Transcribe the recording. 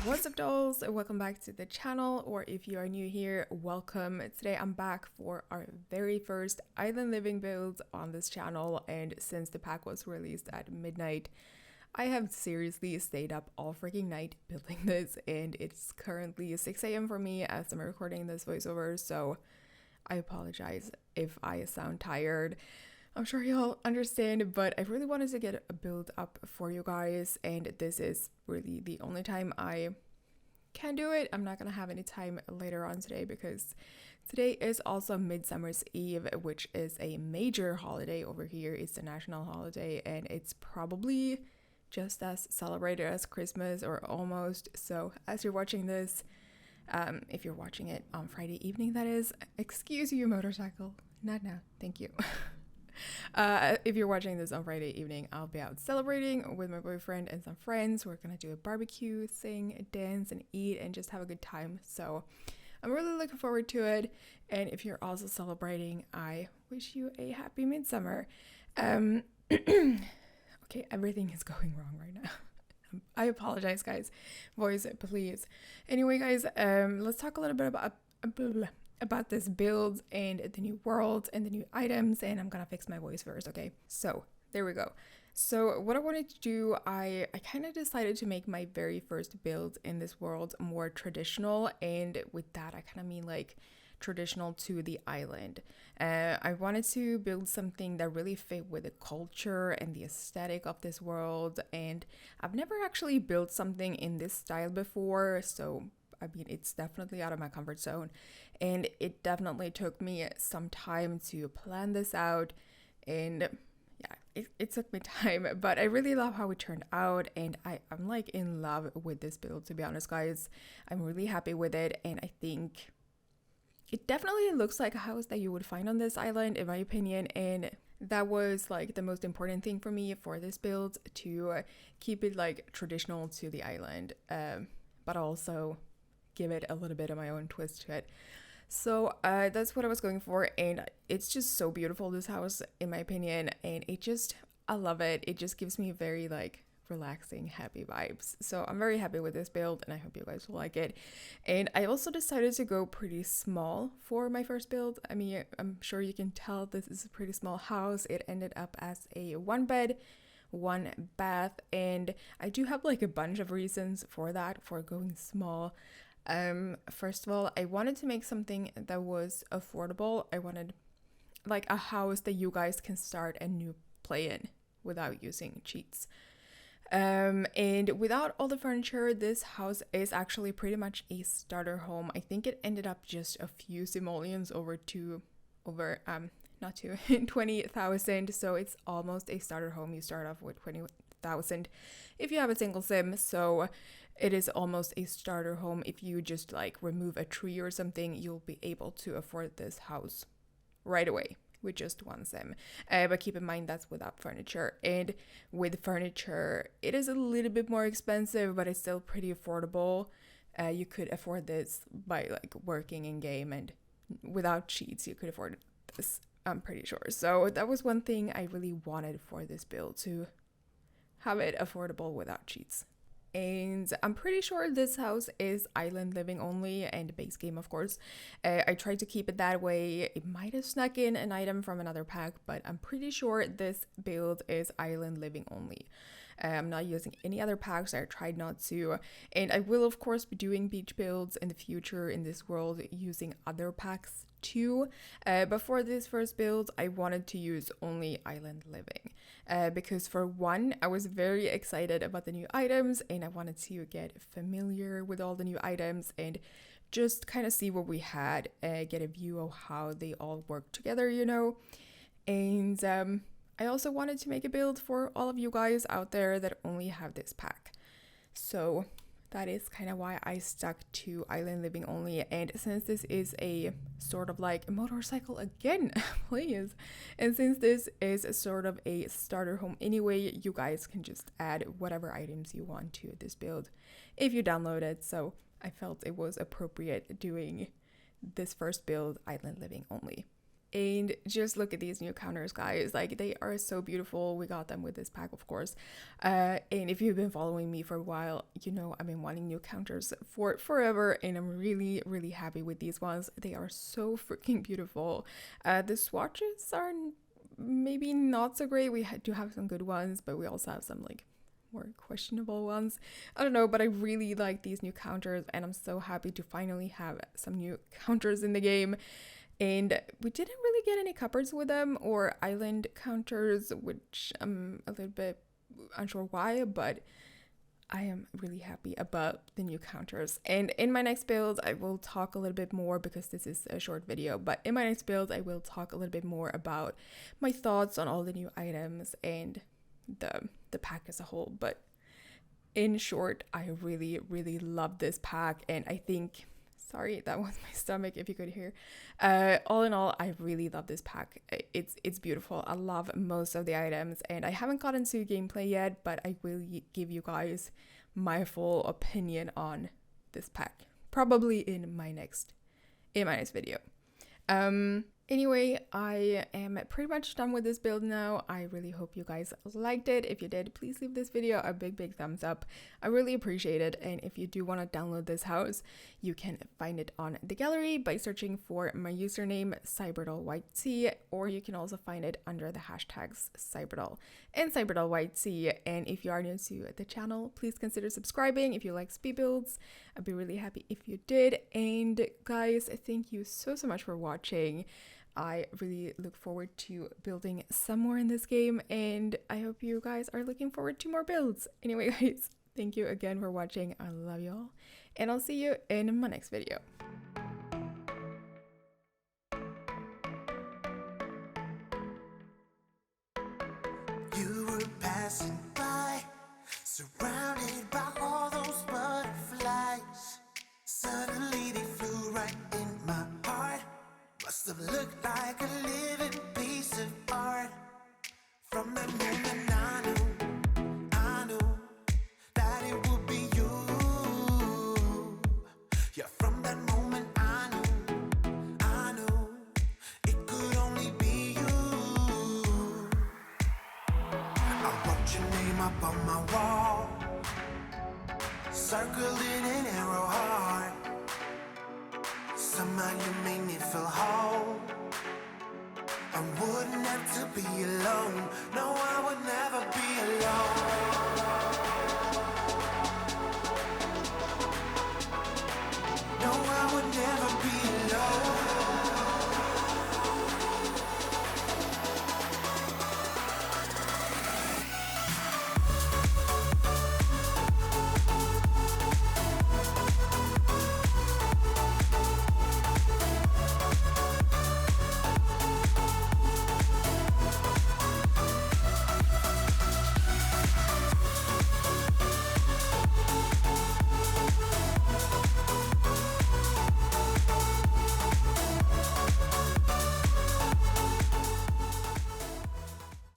What's up, dolls? Welcome back to the channel, or if you are new here, welcome. Today I'm back for our very first island living build on this channel, and since the pack was released at midnight, I have seriously stayed up all freaking night building this, and it's currently 6 a.m. for me as I'm recording this voiceover, so I apologize if I sound tired. I'm sure you'll understand, but I really wanted to get a build up for you guys, and this is really the only time I can do it. I'm not gonna have any time later on today because today is also Midsummer's Eve, which is a major holiday over here. It's a national holiday, and it's probably just as celebrated as Christmas, or almost. So as you're watching this, if you're watching it on Friday evening, that is, excuse you, motorcycle, not now, thank you. If you're watching this on Friday evening, I'll be out celebrating with my boyfriend and some friends. We're gonna do a barbecue, sing, dance, and eat, and just have a good time. So I'm really looking forward to it. And if you're also celebrating, I wish you a happy midsummer. Okay, everything is going wrong right now. I apologize, guys. Voice it, please. Anyway, guys, let's talk a little bit about this build and the new world and the new items, and I'm gonna fix my voice first. Okay, so there we go. So what I wanted to do, I kind of decided to make my very first build in this world more traditional, and with that I kind of mean like traditional to the island. I wanted to build something that really fit with the culture and the aesthetic of this world, and I've never actually built something in this style before, so I mean, it's definitely out of my comfort zone, and it definitely took me some time to plan this out, and yeah, it took me time, but I really love how it turned out, and I'm like in love with this build, to be honest, guys. I'm really happy with it, and I think it definitely looks like a house that you would find on this island, in my opinion, and that was like the most important thing for me for this build, to keep it like traditional to the island, but also give it a little bit of my own twist to it. So that's what I was going for, and it's just so beautiful, this house, in my opinion, and I love it. It just gives me very like relaxing, happy vibes. So I'm very happy with this build, and I hope you guys will like it. And I also decided to go pretty small for my first build. I mean, I'm sure you can tell this is a pretty small house. It ended up as a 1-bed, 1-bath, and I do have like a bunch of reasons for that, for going small. First of all, I wanted to make something that was affordable. I wanted like a house that you guys can start a new play in without using cheats. And without all the furniture, this house is actually pretty much a starter home. I think it ended up just a few simoleons over 20,000, so it's almost a starter home. You start off with 20,000 if you have a single sim, so it is almost a starter home. If you just like remove a tree or something, you'll be able to afford this house right away with just one sim. But keep in mind that's without furniture, and with furniture it is a little bit more expensive, but it's still pretty affordable. You could afford this by like working in game, and without cheats you could afford this, I'm pretty sure. So that was one thing I really wanted for this build, to have it affordable without cheats. And I'm pretty sure this house is island living only, and base game, of course. I tried to keep it that way. It might have snuck in an item from another pack, but I'm pretty sure this build is island living only. I'm not using any other packs. I tried not to, and I will of course be doing beach builds in the future in this world using other packs too, but for this first build I wanted to use only island living, because for one, I was very excited about the new items, and I wanted to get familiar with all the new items and just kind of see what we had, get a view of how they all work together, you know. And I also wanted to make a build for all of you guys out there that only have this pack. So that is kind of why I stuck to island living only. And since this is a sort of like a motorcycle again, please. And since this is a sort of a starter home anyway, you guys can just add whatever items you want to this build if you download it. So I felt it was appropriate doing this first build island living only. And just look at these new counters, guys. Like, they are so beautiful. We got them with this pack, of course. And if you've been following me for a while, you know I've been wanting new counters for forever, and I'm really, really happy with these ones. They are so freaking beautiful. The swatches are maybe not so great. We do have some good ones, but we also have some like more questionable ones. I don't know, but I really like these new counters, and I'm so happy to finally have some new counters in the game. And we didn't really get any cupboards with them or island counters, which I'm a little bit unsure why, but I am really happy about the new counters. And in my next build, I will talk a little bit more, because this is a short video, but in my next build, I will talk a little bit more about my thoughts on all the new items and the pack as a whole. But in short, I really, really love this pack, and I think, sorry, that was my stomach if you could hear. All in all, I really love this pack. It's beautiful. I love most of the items, and I haven't gotten to gameplay yet, but I will give you guys my full opinion on this pack, probably in my next video. Anyway, I am pretty much done with this build now. I really hope you guys liked it. If you did, please leave this video a big thumbs up. I really appreciate it. And if you do want to download this house, you can find it on the gallery by searching for my username CyberdollYT, or you can also find it under the hashtags Cyberdoll and CyberdollYT. And if you are new to the channel, please consider subscribing if you like speed builds. I'd be really happy if you did. And guys, thank you so much for watching. I really look forward to building some more in this game, and I hope you guys are looking forward to more builds. Anyway, guys, thank you again for watching. I love you all, and I'll see you in my next video. You were passing by, surrounded by all those butterflies. Suddenly they flew right in my heart. Must have looked like a living piece of art. From the moment I knew that it would be you. Yeah, from that moment I knew it could only be you. I wrote your name up on my wall, circled in an arrow heart. Somehow you made me feel whole. I wouldn't have to be alone. No